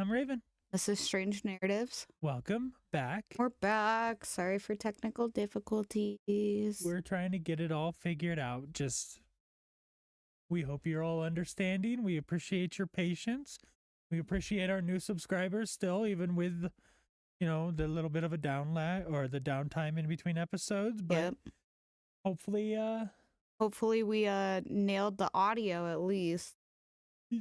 I'm Raven. This is Strange Narratives. Welcome back. We're back. Sorry for technical difficulties. We're trying to get it all figured out. We hope you're all understanding. We appreciate your patience. We appreciate our new subscribers still, even with, the little bit of a the downtime in between episodes. But hopefully we nailed the audio at least.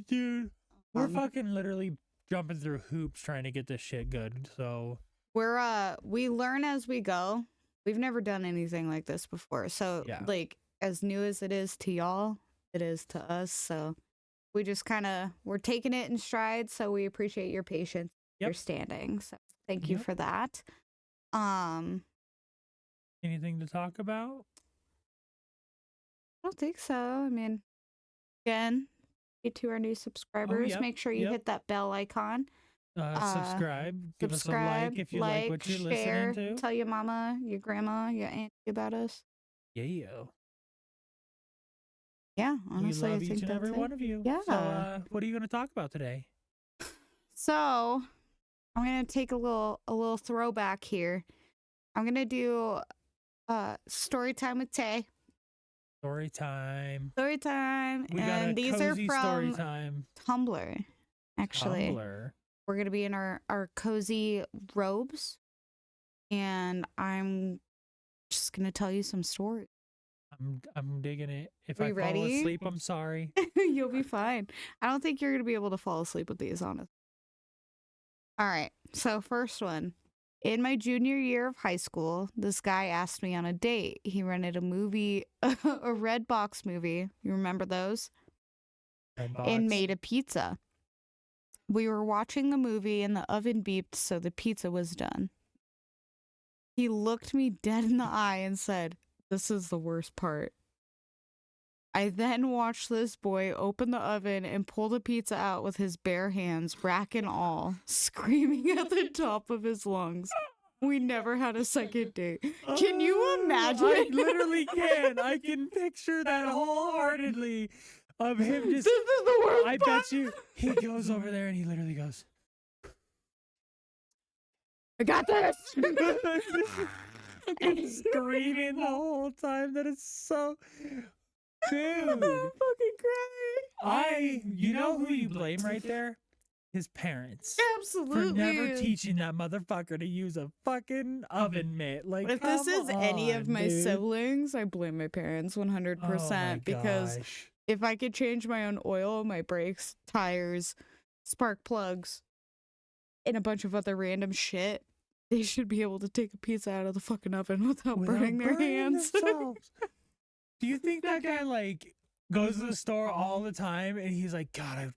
Dude, we're fucking literally jumping through hoops trying to get this shit good. So we learn as we go. We've never done anything like this before. So like as new as it is to y'all, it is to us. So we just we're taking it in stride. So we appreciate your patience, understanding. So thank you for that. Anything to talk about? I don't think so. I mean, again, to our new subscribers, make sure you hit that bell icon. Subscribe. Give us a like if you like what you're share, listening to. Tell your mama, your grandma, your auntie about us. Yeah, honestly, we love I think each and every one of you. Yeah. So, what are you going to talk about today? So, I'm going to take a little throwback here. I'm going to do story time with Tay. Story time. And these are from Tumblr, actually. Tumblr. We're going to be in our cozy robes. And I'm just going to tell you some stories. I'm digging it. If Are I you fall ready? asleep, I'm sorry. You'll be fine. I don't think you're going to be able to fall asleep with these, honestly. All right. So first one. In my junior year of high school, this guy asked me on a date. He rented a movie, a Red Box movie. You remember those? And made a pizza. We were watching the movie and the oven beeped, so the pizza was done. He looked me dead in the eye and said, "This is the worst part." I then watched this boy open the oven and pull the pizza out with his bare hands, rack and all, screaming at the top of his lungs. We never had a second date. Can you imagine? I literally can. I can picture that wholeheartedly of him just... This is the worst I part. bet you he goes over there and he literally goes, "I got this!" screaming the whole time. That is so... Dude. I'm fucking crying. You know who you blame right there? His parents. Absolutely. For never teaching that motherfucker to use a fucking oven mitt. Like, if this is any of my siblings, I blame my parents 100%. Because if I could change my own oil, my brakes, tires, spark plugs, and a bunch of other random shit, they should be able to take a pizza out of the fucking oven without burning their hands. Do you think that guy goes to the store all the time and he's like, God, I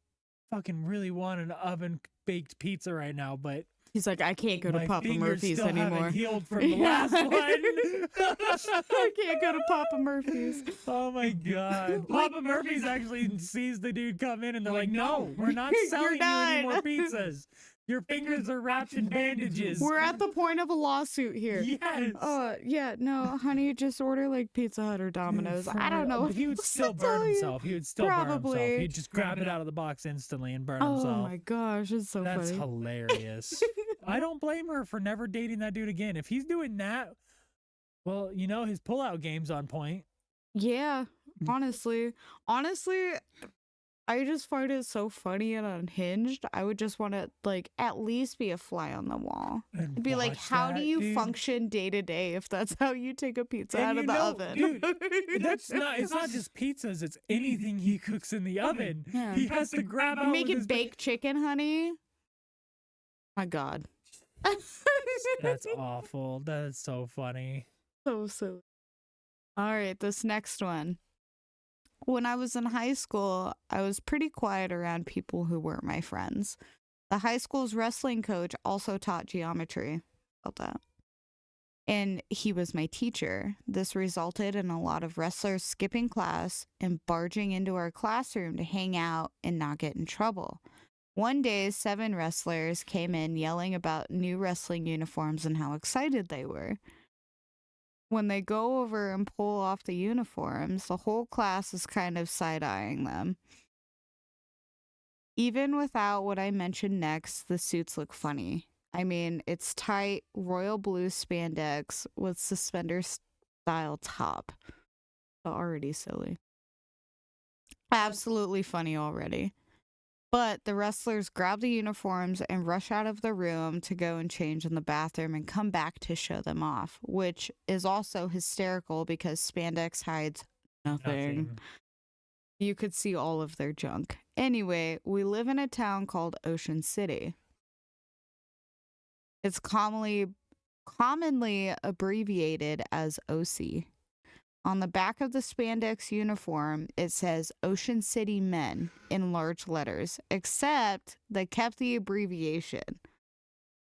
fucking really want an oven baked pizza right now, but he's like, I can't go to Papa Murphy's anymore. Healed from the last one. I can't go to Papa Murphy's. Oh my God. Papa Murphy's actually sees the dude come in and they're like, no, we're not selling you any more pizzas. Your fingers are wrapped in bandages. We're at the point of a lawsuit here. Yes. No, honey, just order Pizza Hut or Domino's. I don't know. But he would still burn himself. He would still burn himself. He'd just grab it out of the box instantly and burn himself. Oh my gosh, it's so funny. That's hilarious. I don't blame her for never dating that dude again. If he's doing that, well, his pullout game's on point. Yeah, honestly, I just find it so funny and unhinged. I would just want to at least be a fly on the wall. It'd be like, how do you function day to day if that's how you take a pizza out of the oven? Dude, it's not just pizzas, it's anything he cooks in the oven. Yeah. He has to grab out. You making baked chicken, honey? My God. That's awful. That is so funny. So silly. All right, this next one. When I was in high school, I was pretty quiet around people who weren't my friends. The high school's wrestling coach also taught geometry. Felt that. And he was my teacher. This resulted in a lot of wrestlers skipping class and barging into our classroom to hang out and not get in trouble. One day, 7 wrestlers came in yelling about new wrestling uniforms and how excited they were. When they go over and pull off the uniforms, the whole class is kind of side-eyeing them. Even without what I mentioned next, the suits look funny. I mean, it's tight royal blue spandex with suspender style top. Already silly. Absolutely funny already. But the wrestlers grab the uniforms and rush out of the room to go and change in the bathroom and come back to show them off, which is also hysterical because spandex hides nothing. You could see all of their junk. Anyway, we live in a town called Ocean City. It's commonly abbreviated as OC. On the back of the spandex uniform, it says Ocean City Men in large letters, except they kept the abbreviation.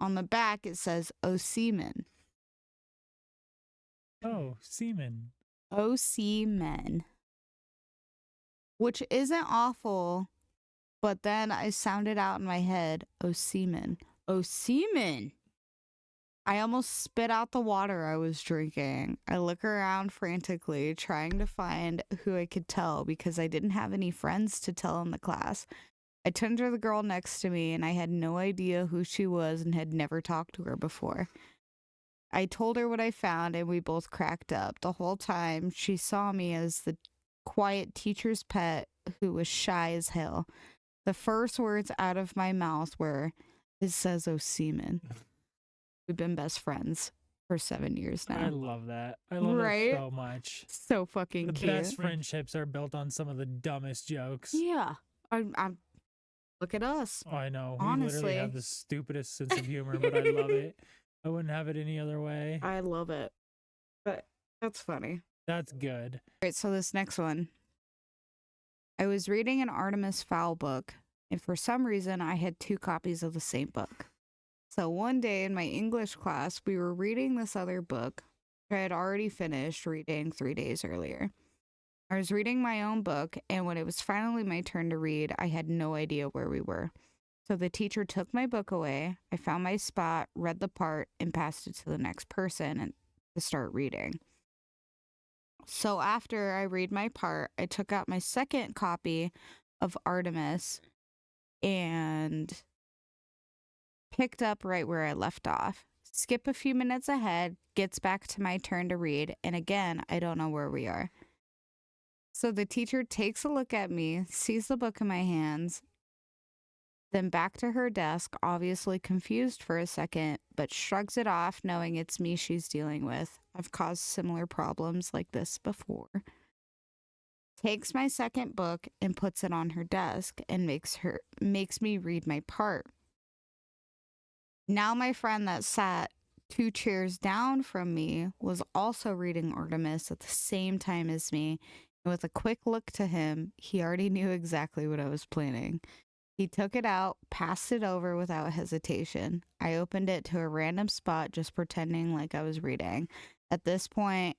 On the back, it says OC Men. Oh, semen. OC Men. Which isn't awful, but then I sounded out in my head, OC Men. OC Men. I almost spit out the water I was drinking. I look around frantically, trying to find who I could tell because I didn't have any friends to tell in the class. I turned to the girl next to me, and I had no idea who she was and had never talked to her before. I told her what I found, and we both cracked up. The whole time, she saw me as the quiet teacher's pet who was shy as hell. The first words out of my mouth were, "It says O'Seaman." We've been best friends for 7 years now. I love that. I love it so much. So fucking The cute. best friendships are built on some of the dumbest jokes. Yeah. I'm look at us. Oh, I know. Honestly. We literally have the stupidest sense of humor, but I love it. I wouldn't have it any other way. I love it. But that's funny. That's good. All right, so this next one. I was reading an Artemis Fowl book, and for some reason I had 2 copies of the same book. So one day in my English class, we were reading this other book I had already finished reading 3 days earlier. I was reading my own book, and when it was finally my turn to read, I had no idea where we were. So the teacher took my book away. I found my spot, read the part, and passed it to the next person and to start reading. So after I read my part, I took out my second copy of Artemis and picked up right where I left off. Skip a few minutes ahead, gets back to my turn to read, and again, I don't know where we are. So the teacher takes a look at me, sees the book in my hands, then back to her desk, obviously confused for a second, but shrugs it off, knowing it's me she's dealing with. I've caused similar problems like this before. Takes my second book and puts it on her desk and makes me read my part. Now my friend that sat 2 chairs down from me was also reading Artemis at the same time as me, and with a quick look to him, he already knew exactly what I was planning. He took it out, passed it over without hesitation. I opened it to a random spot, just pretending like I was reading. At this point,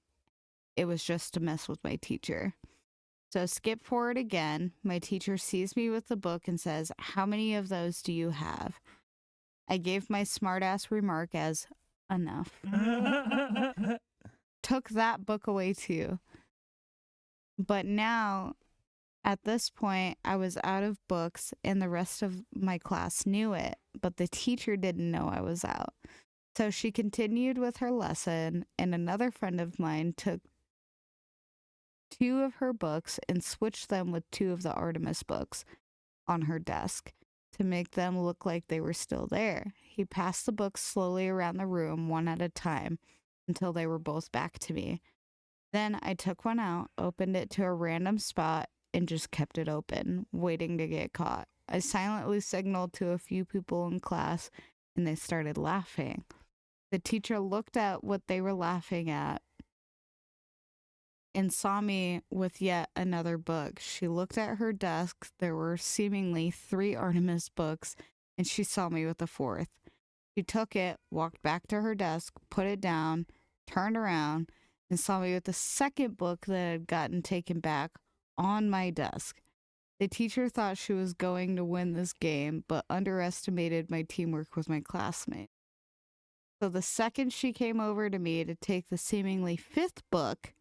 it was just to mess with my teacher. So skip forward again. My teacher sees me with the book and says, "How many of those do you have?" I gave my smartass remark as, "Enough." Took that book away too. But now, at this point, I was out of books and the rest of my class knew it, but the teacher didn't know I was out. So she continued with her lesson, and another friend of mine took 2 of her books and switched them with 2 of the Artemis books on her desk to make them look like they were still there. He passed the books slowly around the room, one at a time, until they were both back to me. Then I took one out, opened it to a random spot, and just kept it open, waiting to get caught. I silently signaled to a few people in class, and they started laughing. The teacher looked at what they were laughing at and saw me with yet another book. She looked at her desk. There were seemingly 3 Artemis books, and she saw me with a 4th. She took it, walked back to her desk, put it down, turned around, and saw me with the second book that had gotten taken back on my desk. The teacher thought she was going to win this game, but underestimated my teamwork with my classmate. So the second she came over to me to take the seemingly 5th book,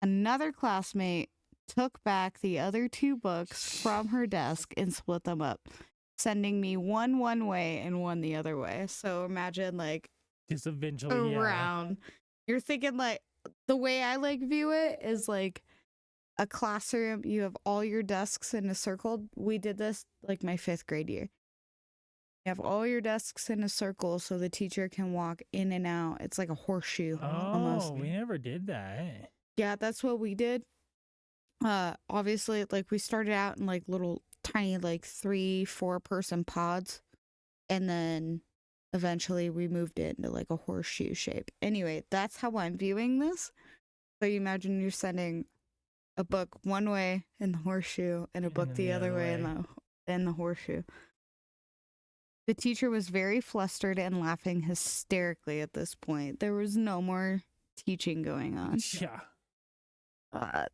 another classmate took back the other 2 books from her desk and split them up, sending me one way and one the other way. So imagine like Just eventually, around. You're thinking like the way I like view it is like a classroom. You have all your desks in a circle. We did this like my 5th grade year. You have all your desks in a circle so the teacher can walk in and out. It's like a horseshoe almost. Oh, we never did that. Yeah, that's what we did. Obviously, like we started out in like little tiny like 3-4 person pods, and then eventually we moved it into like a horseshoe shape. Anyway, that's how I'm viewing this. So you imagine you're sending a book one way in the horseshoe and a book the other way in the horseshoe. The teacher was very flustered and laughing hysterically at this point. There was no more teaching going on. Yeah.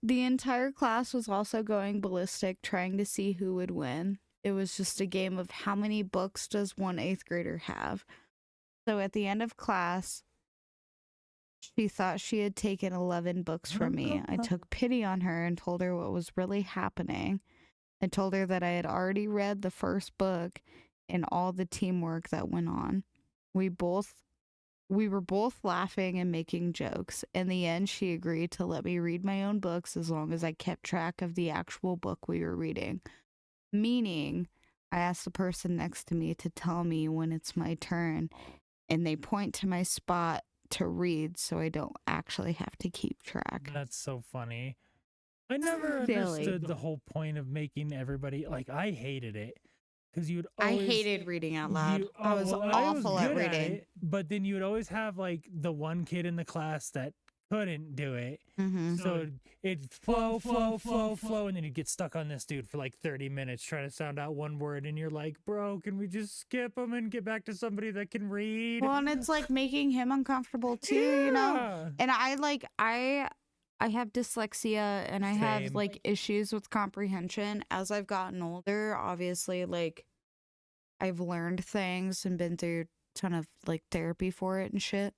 The entire class was also going ballistic, trying to see who would win. It was just a game of how many books does one 8th grader have. So at the end of class, she thought she had taken 11 books from me. I took pity on her and told her what was really happening. I told her that I had already read the first book and all the teamwork that went on. We were both laughing and making jokes. In the end, she agreed to let me read my own books as long as I kept track of the actual book we were reading. Meaning, I asked the person next to me to tell me when it's my turn, and they point to my spot to read so I don't actually have to keep track. That's so funny. I never Silly. understood the whole point of making everybody, like, I hated it. Because you'd I always... hated reading out loud. I was awful at reading. But then you would always have, like, the one kid in the class that couldn't do it. Mm-hmm. So it'd flow, and then you'd get stuck on this dude for, like, 30 minutes trying to sound out one word, and you're like, bro, can we just skip him and get back to somebody that can read? Well, and it's, like, making him uncomfortable, too, you know? And I have dyslexia and I have Same. like issues with comprehension. As I've gotten older, obviously, like I've learned things and been through a ton of like therapy for it and shit.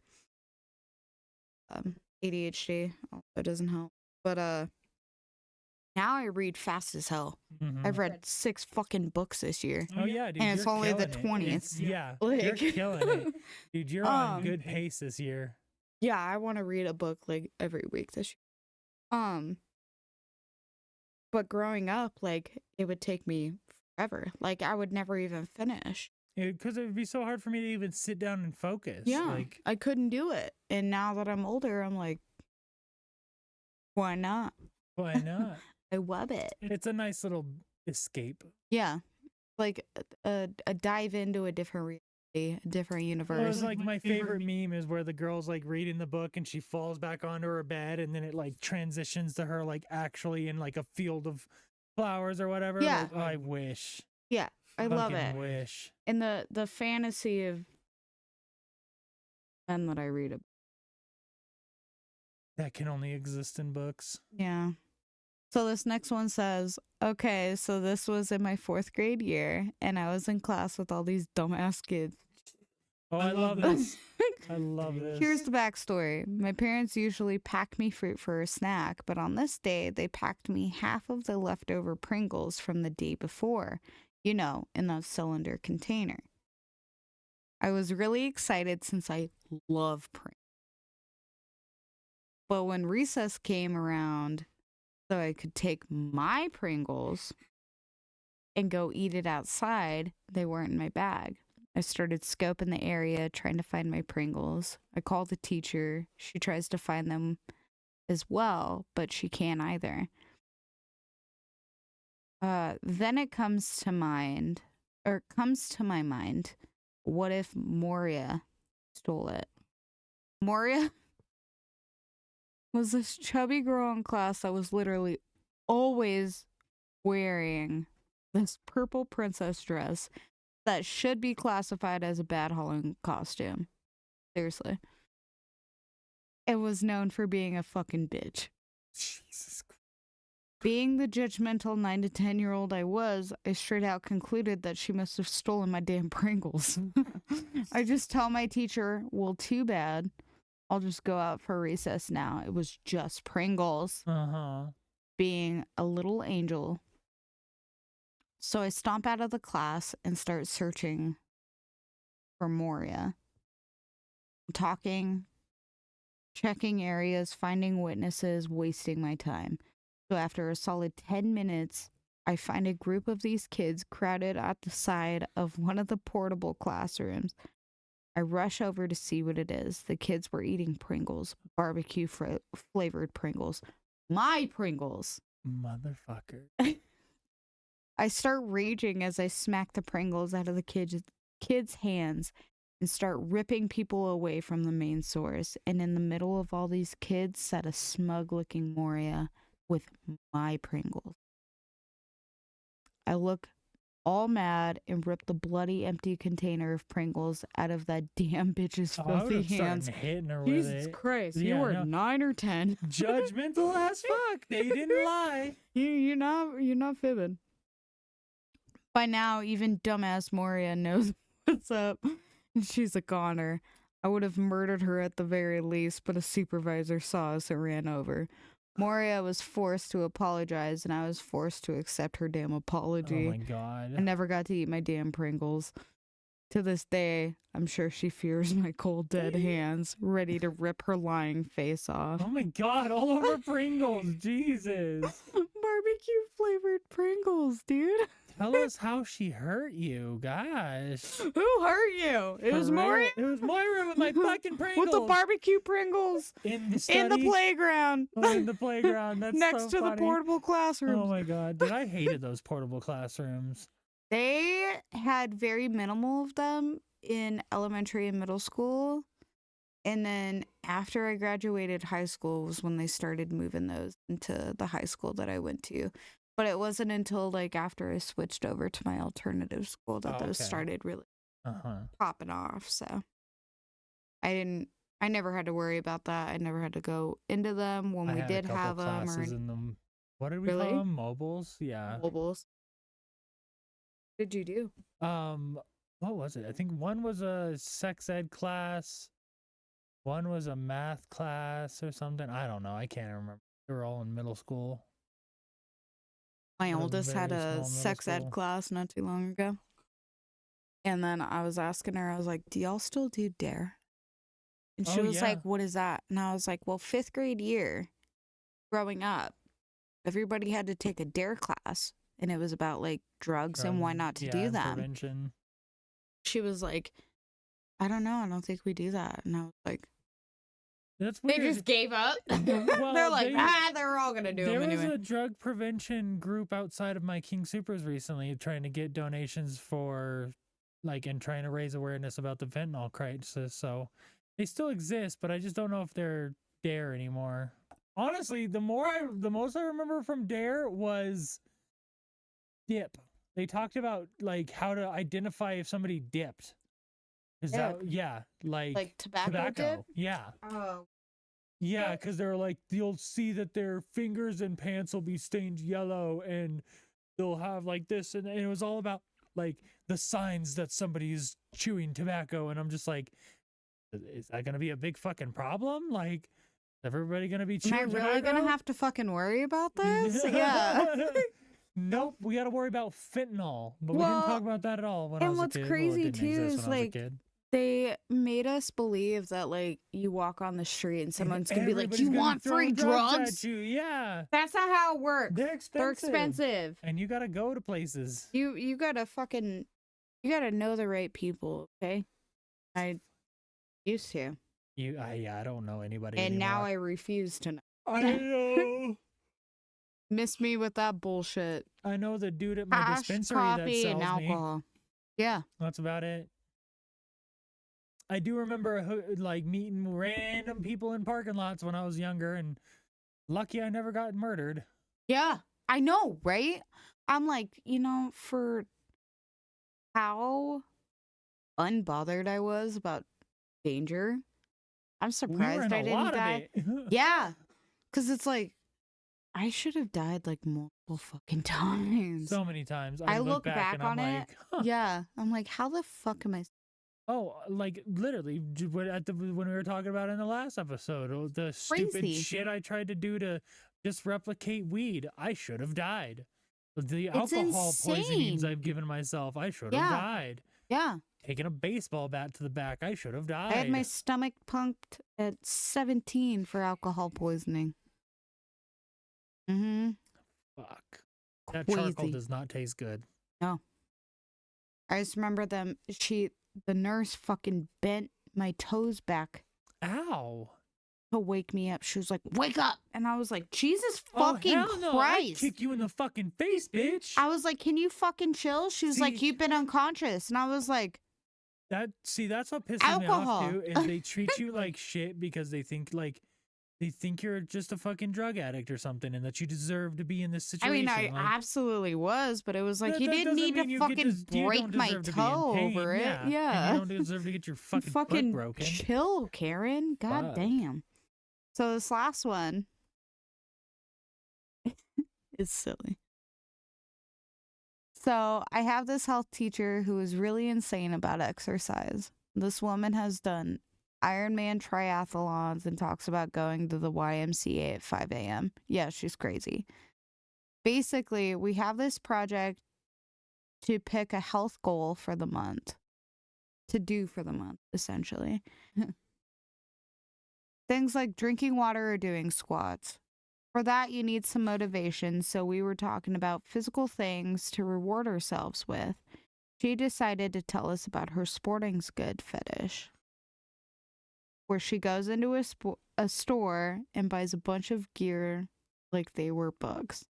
ADHD also doesn't help. But now I read fast as hell. Mm-hmm. I've read 6 fucking books this year. Oh yeah, dude. And it's you're only the killing it. 20th. Yeah, Like- you're killing it. Dude, you're on good pace this year. Yeah, I want to read a book like every week this year. But growing up, like, it would take me forever. Like, I would never even finish. Because it would be so hard for me to even sit down and focus. Yeah, Like, I couldn't do it. And now that I'm older, I'm like, why not? why not? I love it. It's a nice little escape. Yeah, like a dive into a different reality, a different It universe. was like my favorite meme is where the girl's like reading the book and she falls back onto her bed and then it like transitions to her like actually in like a field of flowers or whatever. Yeah. Like, oh, I wish. Yeah, I love Fucking it. wish. And the fantasy of men that I read about. That can only exist in books. Yeah. So this next one says, okay, so this was in my 4th grade year, and I was in class with all these dumbass kids. Oh, I love this. I love this. Here's the backstory. My parents usually pack me fruit for a snack, but on this day, they packed me half of the leftover Pringles from the day before, you know, in the cylinder container. I was really excited since I love Pringles. But when recess came around, so I could take my Pringles and go eat it outside, they weren't in my bag. I started scoping the area, trying to find my Pringles. I call the teacher. She tries to find them as well, but she can't either. Then it comes to my mind, what if Moria stole it? Moria was this chubby girl in class that was literally always wearing this purple princess dress that should be classified as a bad Halloween costume. Seriously. It was known for being a fucking bitch. Jesus Christ. Being the judgmental 9 to 10-year-old I was, I straight out concluded that she must have stolen my damn Pringles. I just tell my teacher, well, too bad. I'll just go out for recess now. It was just Pringles. Uh-huh. being a little angel. So I stomp out of the class and start searching for Moria. I'm talking, checking areas, finding witnesses, wasting my time. So after a solid 10 minutes, I find a group of these kids crowded at the side of one of the portable classrooms. I rush over to see what it is. The kids were eating Pringles, barbecue flavored Pringles. My Pringles. Motherfucker. I start raging as I smack the Pringles out of the kids' hands and start ripping people away from the main source. And in the middle of all these kids sat a smug-looking Moria with my Pringles. I look all mad and rip the bloody empty container of Pringles out of that damn bitch's filthy hands. Hitting her Jesus with Christ, you were 9 or 10. Judgmental as fuck. They didn't lie. You're not fibbing. By now, even dumbass Moria knows what's up. And she's a goner. I would have murdered her at the very least, but a supervisor saw us and ran over. Moria was forced to apologize, and I was forced to accept her damn apology. Oh my god. I never got to eat my damn Pringles. To this day, I'm sure she fears my cold, dead hands, ready to rip her lying face off. Oh my god, all over Pringles. Jesus. Barbecue flavored Pringles, dude. Tell us how she hurt you, gosh. Who hurt you? It was Moria? It was Moira with my fucking Pringles. With the barbecue Pringles. In the study? In the playground. Oh, in the playground. That's next so to funny. the portable classrooms. Oh my god. I hated those portable classrooms. They had very minimal of them in elementary and middle school. And then after I graduated high school was when they started moving those into the high school that I went to. But it wasn't until like after I switched over to my alternative school that those started really popping off. So I never had to worry about that. I never had to go into them when we did have them. In them. What did we call them? Mobiles? Yeah. Mobiles. What did you do? What was it? I think one was a sex ed class. One was a math class or something. I don't know. I can't remember. They were all in middle school. My oldest had a sex ed class not too long ago. And then I was asking her, I was like, do y'all still do DARE? And she was like, what is that? And I was like, well, 5th grade year, growing up, everybody had to take a DARE class. And it was about like drugs and why not to do them. Prevention. She was like, I don't know. I don't think we do that. And I was like, that's weird. They just gave up. Well, they're like, they're all going to do them anyway. There was a drug prevention group outside of my King Supers recently trying to get donations for, like, and trying to raise awareness about the fentanyl crisis. So they still exist, but I just don't know if they're DARE anymore. Honestly, the most I remember from DARE was dip. They talked about, like, how to identify if somebody dipped. Is that like tobacco dip? Yeah. Oh. Yeah, because they're like, you'll see that their fingers and pants will be stained yellow and they'll have like this. And it was all about like the signs that somebody's chewing tobacco. And I'm just like, is that going to be a big fucking problem? Like, is everybody going to be chewing tobacco? Am I really going to have to fucking worry about this? Yeah. Nope, we got to worry about fentanyl. But we didn't talk about that at all when I was a kid. And what's crazy too is like, they made us believe that, like, you walk on the street and someone's going to be like, you want free drugs? Yeah. That's not how it works. They're expensive. And you got to go to places. You got to fucking, you got to know the right people, okay? I used to. I don't know anybody and anymore. Now I refuse to know. I know. Miss me with that bullshit. I know the dude at my dispensary that sells and alcohol. me. Yeah. That's about it. I do remember like meeting random people in parking lots when I was younger, and lucky I never got murdered. Yeah, I know, right? I'm like, you know, for how unbothered I was about danger, I'm surprised I didn't die. Yeah, because it's like, I should have died like multiple fucking times. So many times. I look back on it. Like, huh. Yeah, I'm like, how the fuck am I? Oh, like literally when we were talking about in the last episode, the stupid shit I tried to do to just replicate weed. I should have died. The It's alcohol poisonings insane. I've given myself. I should have Yeah. died. Yeah. Taking a baseball bat to the back. I should have died. I had my stomach pumped at 17 for alcohol poisoning. Mm-hmm. Fuck. That charcoal Queasy. does not taste good. No. I just remember the nurse fucking bent my toes back Ow. to wake me up. She was like, "Wake up!" And I was like, "Jesus fucking hell no. Christ!" I'd kick you in the fucking face, bitch. I was like, "Can you fucking chill?" She was like, See- "You've been unconscious," and I was like, that's what pisses me Alcohol. off too, is they treat you like shit because they think you're just a fucking drug addict or something, and that you deserve to be in this I situation. mean, I like, absolutely was, but it was like, that- you that didn't doesn't need mean to you get fucking you break don't my deserve to be in toe pain. over it. And Yeah. you don't deserve to get your fucking foot Fucking broken. chill, Karen. God Fuck. damn. So this last one is silly. So I have this health teacher who is really insane about exercise. This woman has done Ironman triathlons and talks about going to the YMCA at 5 a.m. Yeah, she's crazy. Basically, we have this project to pick a health goal for the month. To do for the month, essentially. Things like drinking water or doing squats. For that, you need some motivation, so we were talking about physical things to reward ourselves with. She decided to tell us about her sporting's good fetish, where she goes into a store and buys a bunch of gear like they were bugs.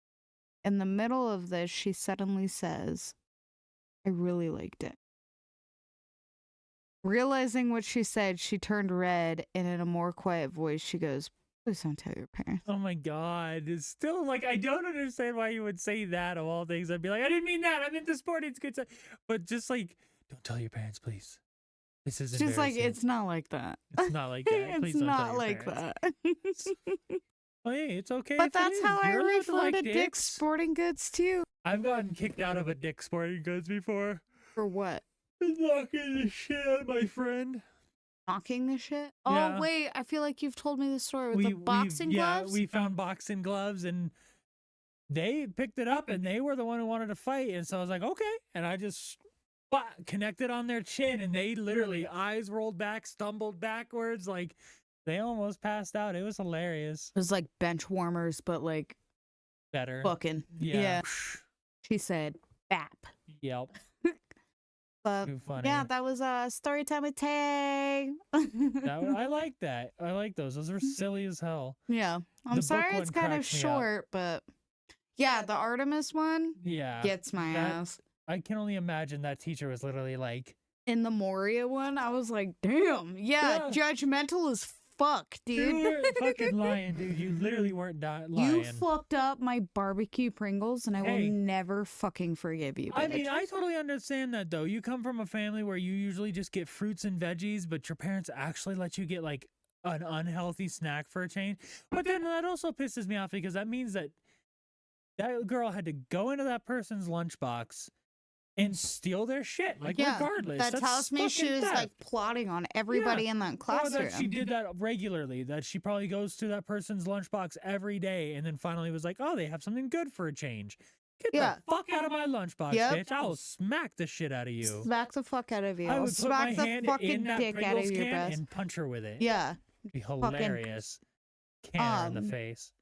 In the middle of this, she suddenly says, "I really liked it." Realizing what she said, she turned red, and in a more quiet voice, she goes, "Please don't tell your parents." Oh my god. It's still like, I don't understand why you would say that of all things. I'd be like, I didn't mean that. I meant the sporting's good. But just like, don't tell your parents, please. This is She's like, embarrassing. "It's not like that." It's not like that. It's Please don't tell not your like parents. that. Oh, hey, it's okay. But if it that's is. how I You're allowed to refer like to Dick's Sporting Goods too. I've gotten kicked out of a Dick's Sporting Goods before. For what? Knocking the shit out of my friend. Knocking the shit? Yeah. Oh, wait. I feel like you've told me the story with the boxing gloves. Yeah, we found boxing gloves, and they picked it up, and they were the one who wanted to fight. And so I was like, okay. And I just connected on their chin, and they literally eyes rolled back, stumbled backwards, like they almost passed out. It was hilarious. It was like bench warmers, but like Better. fucking. Yeah. She said, "Bap." Yep. But Too funny. yeah, that was story time with Tay. I like that. I like those. Those are silly as hell. Yeah, I'm The book sorry one it's kind of cracks me up. short, but yeah, the Artemis one Yeah. gets my that- ass. I can only imagine that teacher was literally like, In the Moria one, I was like, damn, yeah. Judgmental as fuck, you dude. weren't fucking lying, dude. You literally weren't lying. You fucked up my barbecue Pringles, and I will Hey. never fucking forgive you. I bitch. mean, I totally understand that, though. You come from a family where you usually just get fruits and veggies, but your parents actually let you get, like, an unhealthy snack for a change. But then that also pisses me off, because that means that that girl had to go into that person's lunchbox and steal their shit, like, regardless. that That's tells me she fucking was theft. like plotting on everybody in that Or classroom. that she did that regularly, that she probably goes to that person's lunchbox every day, and then finally was like, oh, they have something good for a change. Get the fuck out of my lunchbox, bitch. I will smack the shit out of you. Smack the fuck out of you. I I'll would put my smack the hand fucking in that dick out Pringles of your can breast. and punch her with it. Yeah. It'd be hilarious. Can her in the face.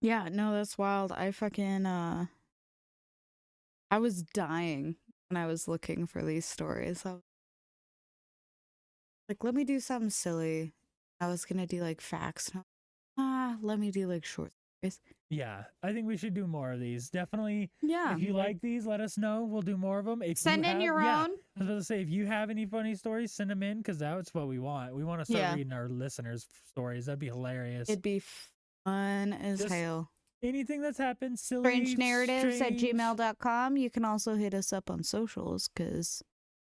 Yeah, no, that's wild. I fucking I was dying when I was looking for these stories. I was like, let me do something silly. I was gonna do like facts. Let me do like short stories. Yeah, I think we should do more of these. Definitely. Yeah. If you like these, let us know. We'll do more of them. If Send you in have, your yeah, own. I was about to say, if you have any funny stories, send them in, because that's what we want. We want to start reading our listeners' stories. That'd be hilarious. It'd be fun as Just hell. Anything that's happened, silly, StrangeNarratives at strange, gmail.com. You can also hit us up on socials, because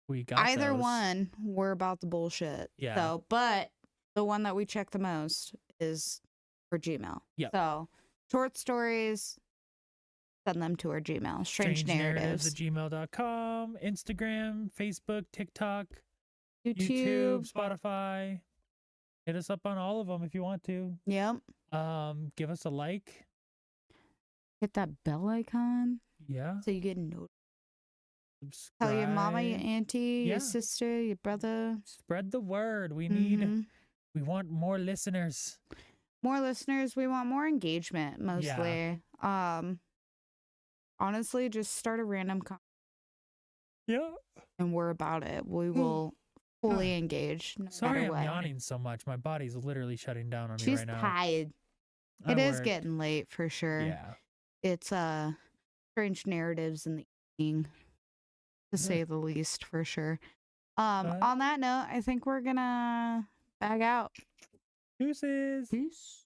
we got either those. one, we're about the bullshit. Yeah. So, but the one that we check the most is for Gmail. Yep. So, short stories, send them to our Gmail. StrangeNarratives at StrangeNarratives. gmail.com, Instagram, Facebook, TikTok, YouTube. Spotify. Hit us up on all of them if you want to. Yep. Give us a like. hit that bell icon Yeah. so you get notified. Subscribe. Tell your mama, your auntie, Yeah. your sister, your brother. Spread the word. We need. Mhm. We want more listeners. More listeners. We want more engagement, mostly. Honestly, just start a random Yeah. and we're about it. We will fully engage no Sorry, matter I'm what. yawning so much. My body's literally shutting down on me She's right now. tired. I It is worked. getting late for sure. Yeah. It's strange narratives in the evening, to say the least, for sure. On that note, I think we're gonna bag out. Deuces. Peace.